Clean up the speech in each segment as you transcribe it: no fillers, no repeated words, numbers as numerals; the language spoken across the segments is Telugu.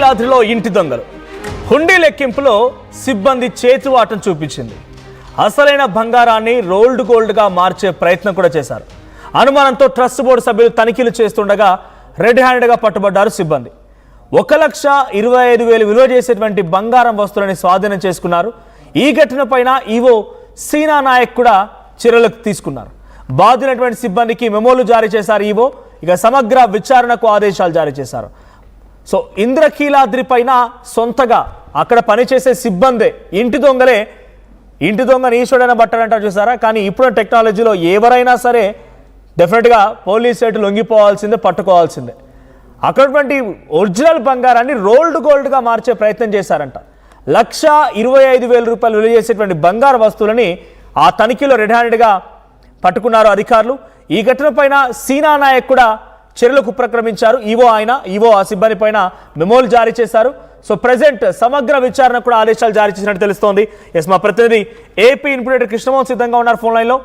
ఇంద్రకీలాద్రిలో ఇంటి దొంగలు హుండీ లెక్కింపులో సిబ్బంది చేతువాటం చూపించింది. అసలైన బంగారాన్ని రోల్డ్ గోల్డ్గా మార్చే ప్రయత్నం కూడా చేశారు. అనుమానంతో ట్రస్ట్ బోర్డు సభ్యులు తనిఖీలు చేస్తుండగా రెడ్ హ్యాండెడ్గా పట్టుబడ్డారు సిబ్బంది. 1,25,000 విలువ చేసేటువంటి బంగారం వస్తువులని స్వాధీనం చేసుకున్నారు. ఈ ఘటనపైన ఈవో సీనా నాయక్ కూడా చర్యలకు తీసుకున్నారు. బాధినటువంటి సిబ్బందికి మెమోలు జారీ చేశారు ఈవో. ఇక సమగ్ర విచారణకు ఆదేశాలు జారీ చేశారు. సో ఇంద్రకీలాద్రి పైన సొంతగా అక్కడ పనిచేసే సిబ్బందే ఇంటి దొంగలే. ఇంటి దొంగ ఈశ్వడైన బట్టలంటారు చూసారా. కానీ ఇప్పుడు టెక్నాలజీలో ఎవరైనా సరే డెఫినెట్గా పోలీస్ సైట్ లొంగిపోవాల్సిందే, పట్టుకోవాల్సిందే. అక్కడటువంటి ఒరిజినల్ బంగారాన్ని రోల్డ్ గోల్డ్గా మార్చే ప్రయత్నం చేశారంట. 1,25,000 రూపాయలు విలువ చేసేటువంటి బంగారు వస్తువులని ఆ తనిఖీలో రెడ్ హ్యాండెడ్గా పట్టుకున్నారు అధికారులు. ఈ ఘటన పైన సీనా నాయక్ కూడా చర్యలకు ఉపక్రమించారు. ఈవో ఆ సిబ్బంది పైన మెమోలు జారీ చేశారు. సో ప్రెసెంట్ సమగ్ర విచారణ కూడా ఆదేశాలు జారీ చేసినట్టు తెలుస్తోంది. ఎస్, మా ప్రతినిధి ఏపీ ఇన్పుడేటర్ కృష్ణమోహన్ సిద్ధంగా ఉన్నారు ఫోన్ లైన్లో.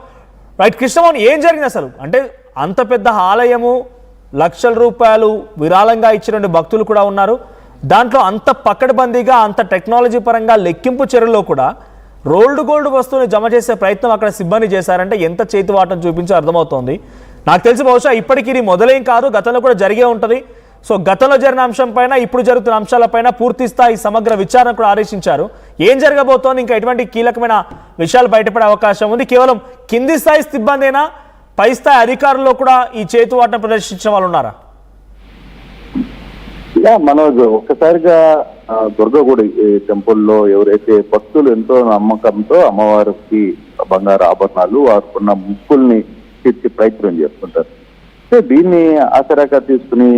రైట్ కృష్ణమోహన్, ఏం జరిగింది అసలు? అంటే అంత పెద్ద ఆలయము, లక్షల రూపాయలు విరాళంగా ఇచ్చినటువంటి భక్తులు కూడా ఉన్నారు. దాంట్లో అంత పకడ్బందీగా, అంత టెక్నాలజీ పరంగా లెక్కింపు చర్యల్లో కూడా రోల్డ్ గోల్డ్ వస్తువుని జమ చేసే ప్రయత్నం అక్కడ సిబ్బంది చేశారంటే ఎంత చేతివాటం చూపించో అర్థమవుతోంది. నాకు తెలిసి బహుశా ఇప్పటికీ ఇది మొదలేం కాదు, గతంలో కూడా జరిగే ఉంటుంది. సో గతంలో జరిగిన అంశం పైన, ఇప్పుడు జరుగుతున్న అంశాలపైన పూర్తి స్థాయి సమగ్ర విచారణ కూడా ఆదేశించారు. ఏం జరగబోతోంది? ఇంకా ఎటువంటి కీలకమైన విషయాలు బయటపడే అవకాశం ఉంది? కేవలం కింది స్థాయి సిబ్బందేనా, పై స్థాయి అధికారుల్లో కూడా ఈ చేతివాటం ప్రదర్శించిన వాళ్ళు ఉన్నారా? మనోజ్, ఒక్కసారిగా దుర్గగుడి టెంపుల్లో ఎవరైతే భక్తులు ఎంతో నమ్మకంతో అమ్మవారికి బంగారు ఆభరణాలు, వారుకున్న ముక్కుల్ని తీర్చే ప్రయత్నం చేస్తుంటారు. దీన్ని ఆసరాగా తీసుకుని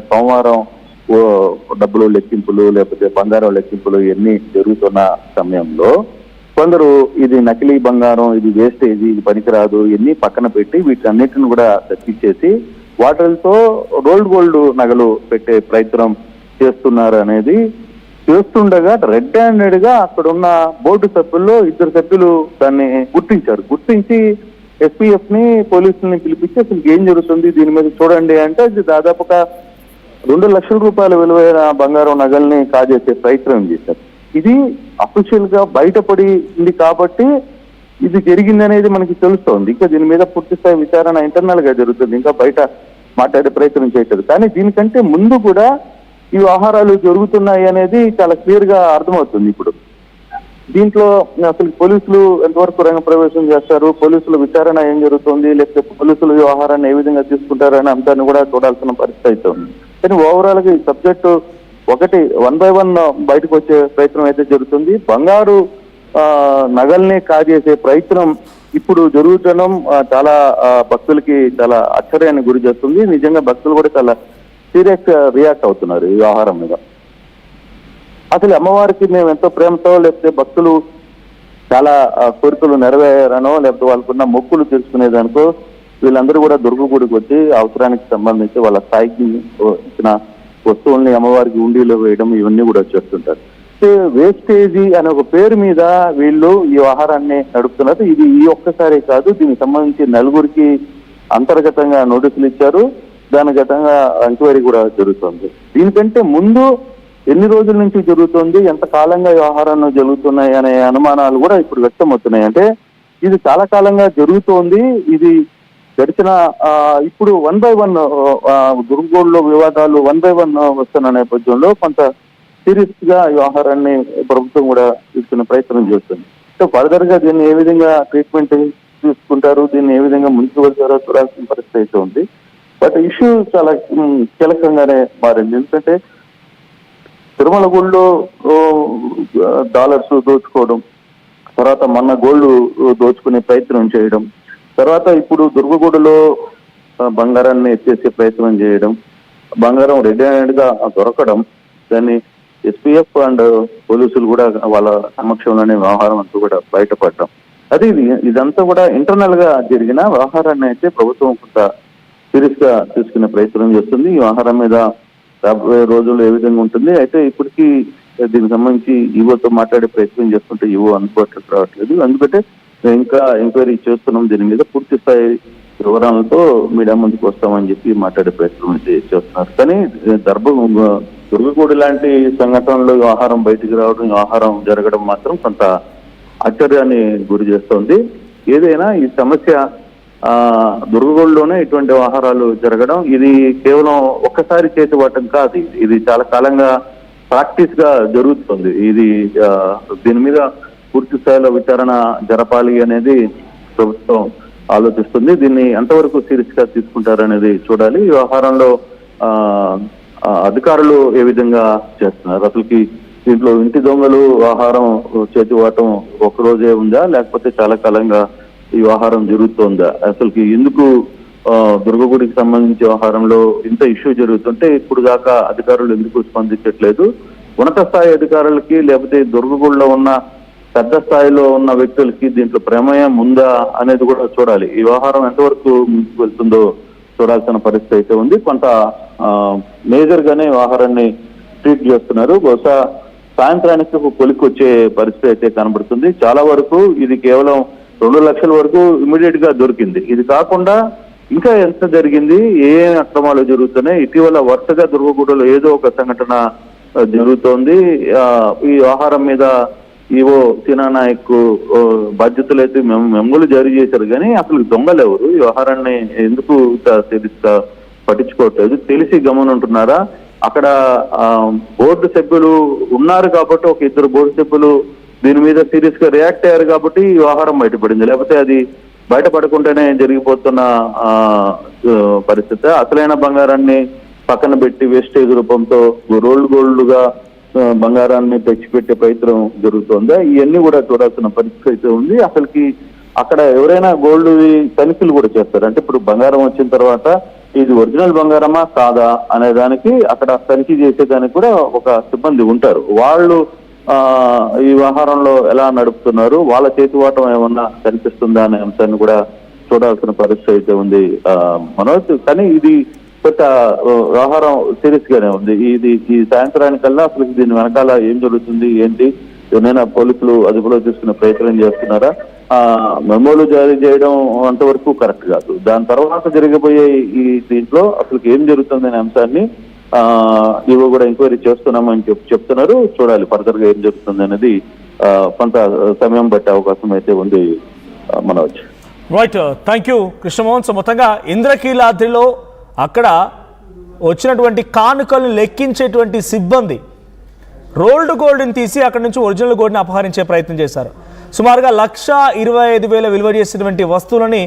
సోమవారం డబ్బులు లెక్కింపులు, లేకపోతే బంగారం లెక్కింపులు ఇవన్నీ జరుగుతున్న సమయంలో కొందరు ఇది నకిలీ బంగారం, ఇది వేస్టేజ్, ఇది పనికిరాదు, ఇవన్నీ పక్కన పెట్టి వీటన్నిటిని కూడా తప్పించేసి వాటితో రోల్డ్ గోల్డ్ నగలు పెట్టే ప్రయత్నం చేస్తున్నారు అనేది చేస్తుండగా రెడ్ హ్యాండెడ్ గా అక్కడున్న బోర్డు సభ్యుల్లో 2 సభ్యులు దాన్ని గుర్తించి ఎస్పీఎఫ్ ని, పోలీసుల్ని పిలిపించి అసలు ఏం జరుగుతుంది దీని మీద చూడండి అంటే అది దాదాపుగా 2 లక్షల రూపాయల విలువైన బంగారం నగల్ని కాజేసే ప్రయత్నం చేశారు. ఇది అఫీషియల్ గా బయటపడింది కాబట్టి ఇది జరిగిందనేది మనకి తెలుస్తోంది. ఇంకా దీని మీద పూర్తి స్థాయి విచారణ ఇంటర్నల్ గా జరుగుతుంది, ఇంకా బయట మాట్లాడే ప్రయత్నం చేయట్లేదు. కానీ దీనికంటే ముందు కూడా ఈ వ్యవహారాలు జరుగుతున్నాయి అనేది చాలా క్లియర్ గా అర్థమవుతుంది. ఇప్పుడు దీంట్లో అసలు పోలీసులు ఎంతవరకు రంగ ప్రవేశం చేస్తారు, పోలీసుల విచారణ ఏం జరుగుతుంది, లేకపోతే పోలీసుల వ్యవహారాన్ని ఏ విధంగా తీసుకుంటారనే అంశాన్ని కూడా చూడాల్సిన పరిస్థితి అయితే ఉంది. కానీ ఓవరాల్ గా ఈ సబ్జెక్టు ఒకటి 1 by 1 బయటకు వచ్చే ప్రయత్నం అయితే జరుగుతుంది. బంగారు నగల్ని కాజేసే ప్రయత్నం ఇప్పుడు జరుగుతుండడం చాలా భక్తులకి చాలా ఆశ్చర్యానికి గురి చేస్తుంది. నిజంగా భక్తులు కూడా చాలా సీరియస్ రియాక్ట్ అవుతున్నారు ఈ వ్యవహారం మీద. అసలు అమ్మవారికి మేము ఎంతో ప్రేమతో, లేకపోతే భక్తులు చాలా కోరికలు నెరవేరానో, లేకపోతే వాళ్ళకున్న మొక్కులు తెలుసుకునేదానికో వీళ్ళందరూ కూడా దుర్గగుడికి వచ్చి అవసరానికి సంబంధించి వాళ్ళ స్థాయికి ఇచ్చిన వస్తువుల్ని అమ్మవారికి ఉండిలో వేయడం ఇవన్నీ కూడా చేస్తుంటారు. వేస్టేజీ అనే ఒక పేరు మీద వీళ్ళు ఈ వ్యవహారాన్ని నడుపుతున్నారు. ఇది ఈ ఒక్కసారి కాదు, దీనికి సంబంధించి 4గురికి అంతర్గతంగా నోటీసులు ఇచ్చారు. దాని గతంగా ఎంక్వైరీ కూడా జరుగుతుంది. దీనికంటే ముందు ఎన్ని రోజుల నుంచి జరుగుతుంది, ఎంత కాలంగా వ్యవహారాలు జరుగుతున్నాయి అనే అనుమానాలు కూడా ఇప్పుడు వ్యక్తమవుతున్నాయి. అంటే ఇది చాలా కాలంగా జరుగుతోంది. ఇది గడిచిన ఇప్పుడు 1 by 1 దుర్గోడ్లో వివాదాలు 1 by 1 వస్తున్న నేపథ్యంలో కొంత సీరియస్ గా వ్యవహారాన్ని ప్రభుత్వం కూడా తీసుకునే ప్రయత్నం చేస్తుంది. సో ఫర్దర్ గా దీన్ని ఏ విధంగా ట్రీట్మెంట్ తీసుకుంటారు, దీన్ని ఏ విధంగా ముందుకు వెళ్తారో చూడాల్సిన పరిస్థితి అయితే ఉంది. బట్ ఇష్యూ చాలా కీలకంగానే మారింది. ఎందుకంటే తిరుమల గుడిలో డాలర్స్ దోచుకోవడం, తర్వాత మొన్న గోల్డ్ దోచుకునే ప్రయత్నం చేయడం, తర్వాత ఇప్పుడు దుర్గగుడిలో బంగారాన్ని ఎత్తేసే ప్రయత్నం చేయడం, బంగారం రెడ్ హ్యాండెడ్ గా దొరకడం, దాన్ని ఎస్పీఎఫ్ అండ్ పోలీసులు కూడా వాళ్ళ సమక్షంలోనే వ్యవహారం అంతా కూడా బయటపడడం, అది ఇదంతా కూడా ఇంటర్నల్ గా జరిగిన వ్యవహారాన్ని అయితే ప్రభుత్వం కొంత సీరియస్ గా తీసుకునే ప్రయత్నం చేస్తుంది. ఈ వ్యవహారం మీద రాబోయే రోజుల్లో ఏ విధంగా ఉంటుంది. అయితే ఇప్పటికీ దీనికి సంబంధించి ఈవోతో మాట్లాడే ప్రయత్నం చేస్తుంటే ఈవో అందుబాటులోకి రావట్లేదు. ఎందుకంటే ఇంకా ఎంక్వైరీ చేస్తున్నాం, దీని మీద పూర్తి స్థాయి వివరాలతో మీడియా ముందుకు వస్తామని చెప్పి మాట్లాడే ప్రయత్నం అయితే చేస్తున్నారు. కానీ దుర్గగూడి లాంటి సంఘటనలు వ్యవహారం బయటికి రావడం, వ్యవహారం జరగడం మాత్రం కొంత ఆశ్చర్యాన్ని గురి చేస్తోంది. ఏదైనా ఈ సమస్య దుర్గగూడిలోనే ఇటువంటి వ్యవహారాలు జరగడం, ఇది కేవలం ఒక్కసారి చేతివాటం కాదు. ఇది చాలా కాలంగా ప్రాక్టీస్ గా జరుగుతుంది. ఇది దీని మీద పూర్తి స్థాయిలో విచారణ జరపాలి అనేది ప్రభుత్వం ఆలోచిస్తుంది. దీన్ని ఎంతవరకు సీరియస్ గా తీసుకుంటారనేది చూడాలి. ఈ వ్యవహారంలో అధికారులు ఏ విధంగా చేస్తున్నారు, అసలుకి దీంట్లో ఇంటి దొంగలు వ్యవహారం చేతివాటం ఒక్కరోజే ఉందా, లేకపోతే చాలా కాలంగా ఈ వ్యవహారం జరుగుతోందా, అసలుకి ఎందుకు దుర్గగుడికి సంబంధించి వ్యవహారంలో ఇంత ఇష్యూ జరుగుతుంటే ఇప్పుడు దాకా అధికారులు ఎందుకు స్పందించట్లేదు, ఉన్నత స్థాయి అధికారులకి లేకపోతే దుర్గగుడిలో ఉన్న పెద్ద స్థాయిలో ఉన్న వ్యక్తులకి దీంట్లో ప్రమేయం ఉందా అనేది కూడా చూడాలి. ఈ వ్యవహారం ఎంతవరకు ముందుకు వెళ్తుందో చూడాల్సిన పరిస్థితి అయితే ఉంది. కొంత మేజర్ గానే వ్యవహారాన్ని ట్రీట్ చేస్తున్నారు. బహుశా సాయంత్రానికి ఒక కొలికి వచ్చే పరిస్థితి అయితే కనబడుతుంది. చాలా వరకు ఇది కేవలం 2 లక్షల వరకు ఇమీడియట్ గా దొరికింది. ఇది కాకుండా ఇంకా ఎంత జరిగింది, ఏ అక్రమాలు జరుగుతున్నాయి, ఇటీవల వరుసగా దుర్గగూడలో ఏదో ఒక సంఘటన జరుగుతోంది. ఈ వ్యవహారం మీద ఈవో సీనా నాయక్ బాధ్యతలు అయితే మెమోలు జారీ చేశారు. కానీ అసలు దొంగలు ఎవరు, ఈ వ్యవహారాన్ని ఎందుకు పట్టించుకోవట్లేదు, తెలిసి గమనుంటున్నారా? అక్కడ బోర్డు సభ్యులు ఉన్నారు కాబట్టి, ఒక 2 బోర్డు సభ్యులు దీని మీద సీరియస్ గా రియాక్ట్ అయ్యారు కాబట్టి ఈ వ్యవహారం బయటపడింది. లేకపోతే అది బయటపడకుండానే జరిగిపోతున్న పరిస్థితి. అసలైన బంగారాన్ని పక్కన పెట్టి వేస్టేజ్ రూపంతో గోల్డ్ గా బంగారాన్ని తెచ్చిపెట్టే ప్రయత్నం జరుగుతుందా, ఇవన్నీ కూడా చూడాల్సిన పరిస్థితి అయితే ఉంది. అసలుకి అక్కడ ఎవరైనా గోల్డ్ తనిఖీలు కూడా చేస్తారు. అంటే ఇప్పుడు బంగారం వచ్చిన తర్వాత ఇది ఒరిజినల్ బంగారమా కాదా అనే దానికి అక్కడ తనిఖీ చేసేదానికి కూడా ఒక సిబ్బంది ఉంటారు. వాళ్ళు ఈ వ్యవహారంలో ఎలా నడుపుతున్నారు, వాళ్ళ చేతివాటం ఏమన్నా కనిపిస్తుందా అనే అంశాన్ని కూడా చూడాల్సిన పరిస్థితి అయితే ఉంది మనోజ్. కానీ ఇది కొత్త వ్యవహారం సీరియస్ గానే ఉంది. ఈ సాయంత్రానికల్లా అసలు దీని వెనకాల ఏం జరుగుతుంది, ఏంటి, ఏమైనా పోలీసులు అదుపులో తీసుకునే ప్రయత్నం చేస్తున్నారా, మెమోలు జారీ చేయడం అంతవరకు కరెక్ట్ కాదు. దాని తర్వాత జరగబోయే ఈ దీంట్లో అసలు ఏం జరుగుతుంది అనే అంశాన్ని ఇవి కూడా ఎంక్వైరీ చేస్తున్నామని చెప్తున్నారు. చూడాలి ఫర్దర్ గా ఏం జరుగుతుంది అనేది కొంత సమయం పట్టే అవకాశం అయితే ఉంది Manoj. Right, thank you Krishnamohan. So మొత్తంగా ఇంద్రకీలాద్రిలో అక్కడ వచ్చినటువంటి కానుకలను లెక్కించేటువంటి సిబ్బంది రోల్డ్ గోల్డ్ని తీసి అక్కడ నుంచి ఒరిజినల్ గోల్డ్ని అపహరించే ప్రయత్నం చేశారు. సుమారుగా 1,25,000 విలువ చేసినటువంటి వస్తువులని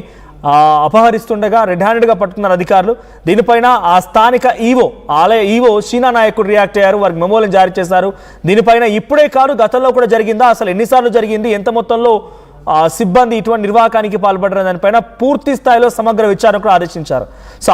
అపహరిస్తుండగా రెడ్ హ్యాండెడ్గా పట్టుకున్నారు అధికారులు. దీనిపైన ఆ స్థానిక ఆలయ ఈవో సీనా నాయకుడు రియాక్ట్ అయ్యారు, వారికి మెమోలను జారీ చేశారు. దీనిపైన ఇప్పుడే కాదు గతంలో కూడా జరిగిందా, అసలు ఎన్నిసార్లు జరిగింది, ఎంత మొత్తంలో సిబ్బంది ఇటువంటి నిర్వాహకానికి పాల్పడ్డారు దానిపైన పూర్తి స్థాయిలో సమగ్ర విచారణ కూడా ఆదేశించారు. సో